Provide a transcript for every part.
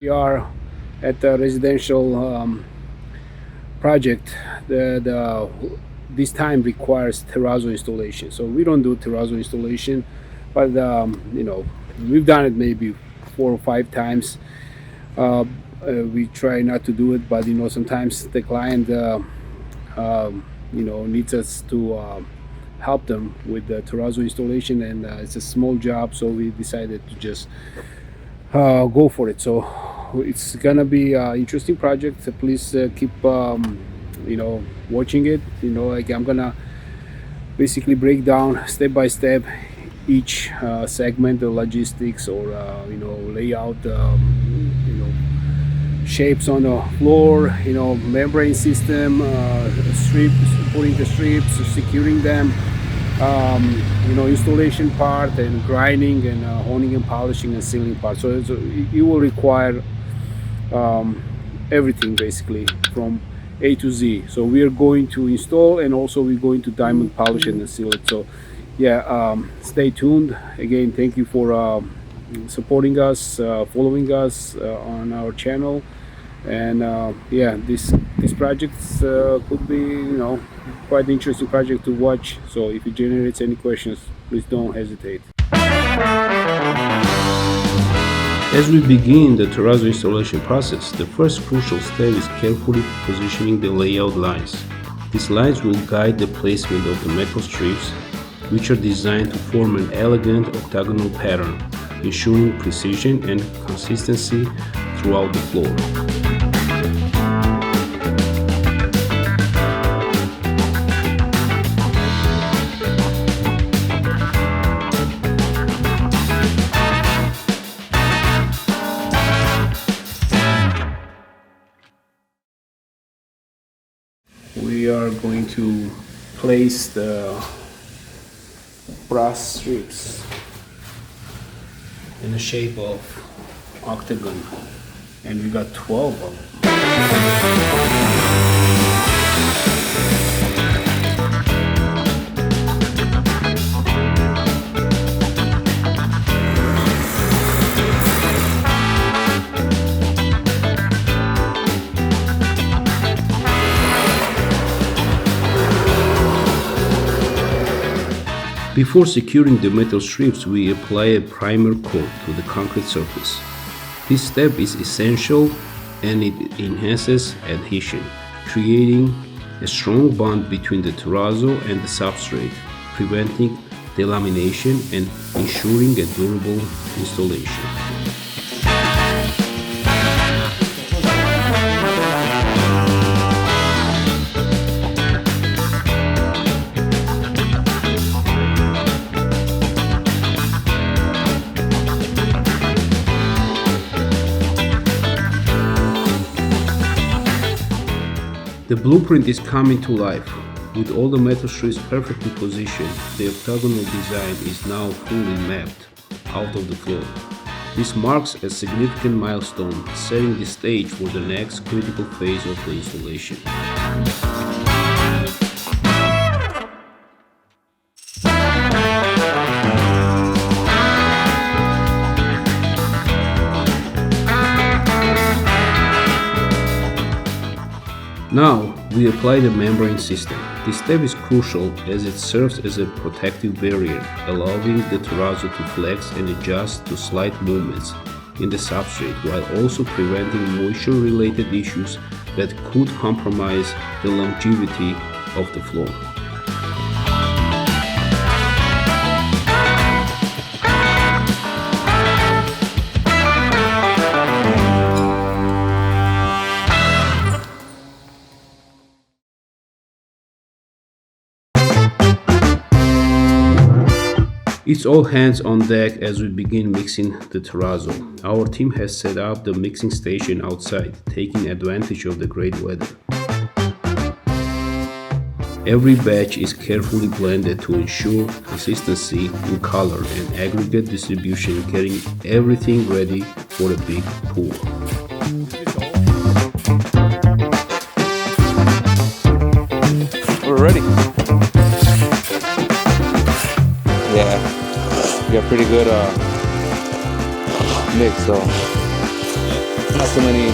We are at a residential project that this time requires terrazzo installation. So we don't do terrazzo installation, but we've done it maybe 4 or 5 times. Uh, we try not to do it, but sometimes the client needs us to help them with the terrazzo installation, and it's a small job, so we decided to just go for it. So it's gonna be an interesting project. So please keep watching it. Like I'm gonna basically break down step by step each segment, the logistics or layout, shapes on the floor, membrane system, strips, putting the strips, securing them, installation part, and grinding and honing and polishing and sealing part. So it will require everything basically from A to Z. So we are going to install, and also we're going to diamond polish it and seal it. So yeah, stay tuned. Again, thank you for supporting us, following us on our channel. And yeah, this project could be quite interesting project to watch. So if it generates any questions, please don't hesitate. As we begin the terrazzo installation process, the first crucial step is carefully positioning the layout lines. These lines will guide the placement of the metal strips, which are designed to form an elegant octagonal pattern, ensuring precision and consistency throughout the floor. We are going to place the brass strips in the shape of octagon, and we got 12 of them. Before securing the metal strips, we apply a primer coat to the concrete surface. This step is essential and it enhances adhesion, creating a strong bond between the terrazzo and the substrate, preventing delamination and ensuring a durable installation. The blueprint is coming to life. With all the metal strips perfectly positioned, the octagonal design is now fully mapped out of the floor. This marks a significant milestone, setting the stage for the next critical phase of the installation. Now, we apply the membrane system. This step is crucial as it serves as a protective barrier, allowing the terrazzo to flex and adjust to slight movements in the substrate while also preventing moisture-related issues that could compromise the longevity of the floor. It's all hands on deck as we begin mixing the terrazzo. Our team has set up the mixing station outside, taking advantage of the great weather. Every batch is carefully blended to ensure consistency in color and aggregate distribution, getting everything ready for a big pour. We're ready. Yeah, we got pretty good mix, so not too many.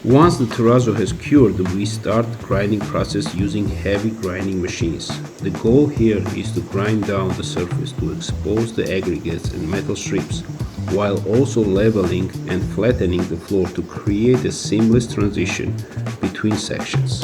Once the terrazzo has cured, we start the grinding process using heavy grinding machines. The goal here is to grind down the surface to expose the aggregates and metal strips, while also leveling and flattening the floor to create a seamless transition between sections.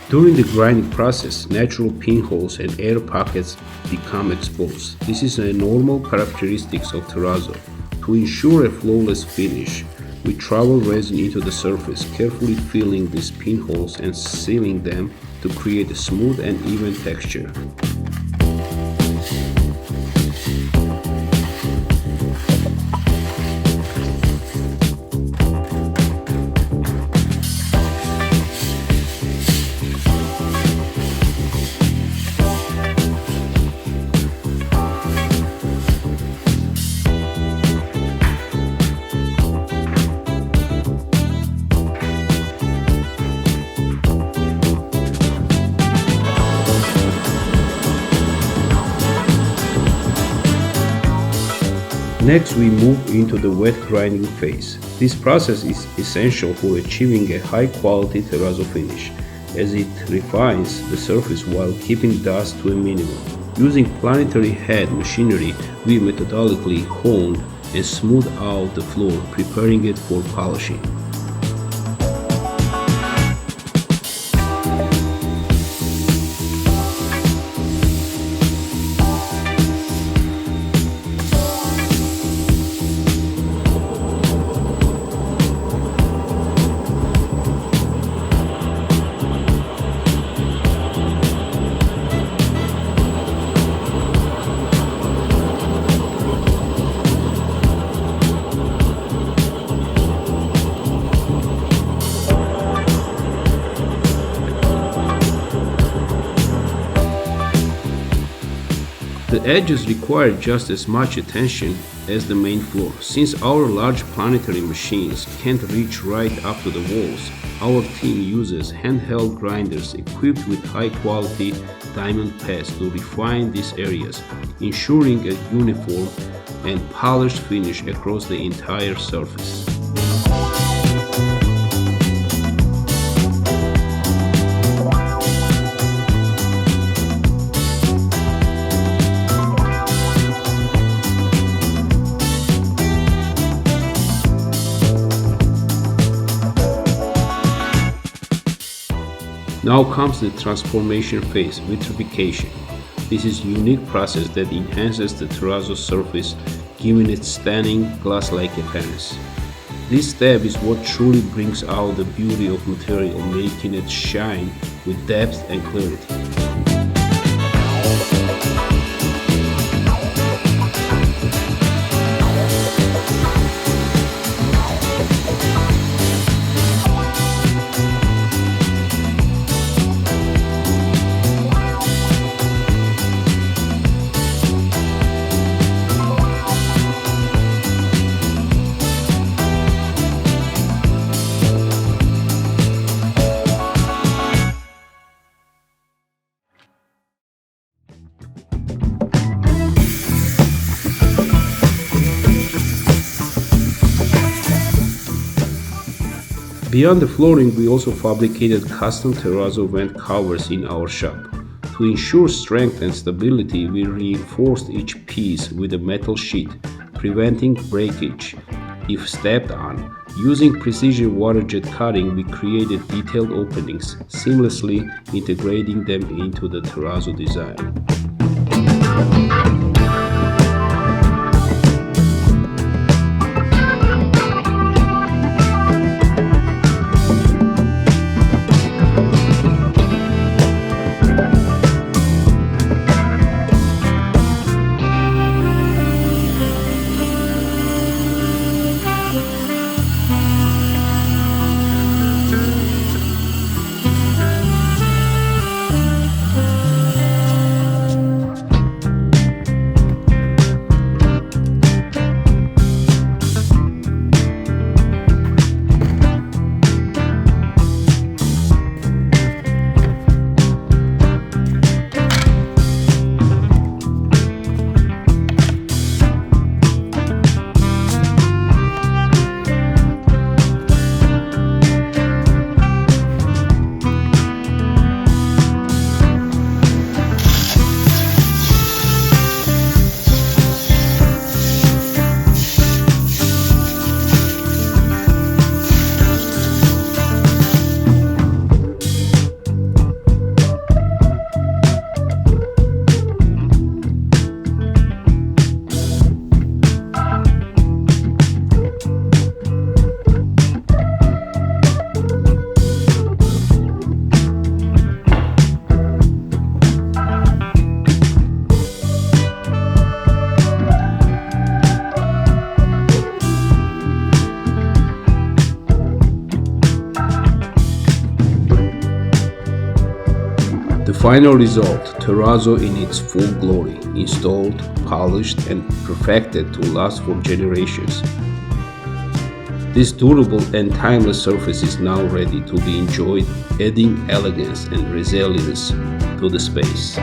During the grinding process, natural pinholes and air pockets become exposed. This is a normal characteristic of terrazzo. To ensure a flawless finish, we trowel resin into the surface, carefully filling these pinholes and sealing them to create a smooth and even texture. Next, we move into the wet grinding phase. This process is essential for achieving a high-quality terrazzo finish, as it refines the surface while keeping dust to a minimum. Using planetary head machinery, we methodically hone and smooth out the floor, preparing it for polishing. The edges require just as much attention as the main floor. Since our large planetary machines can't reach right up to the walls, our team uses handheld grinders equipped with high-quality diamond paste to refine these areas, ensuring a uniform and polished finish across the entire surface. Now comes the transformation phase, vitrification. This is a unique process that enhances the terrazzo surface, giving it stunning glass-like appearance. This step is what truly brings out the beauty of material, making it shine with depth and clarity. Beyond the flooring, we also fabricated custom terrazzo vent covers in our shop. To ensure strength and stability, we reinforced each piece with a metal sheet, preventing breakage if stepped on. Using precision water jet cutting, we created detailed openings, seamlessly integrating them into the terrazzo design. The final result, terrazzo in its full glory, installed, polished, and perfected to last for generations. This durable and timeless surface is now ready to be enjoyed, adding elegance and resilience to the space.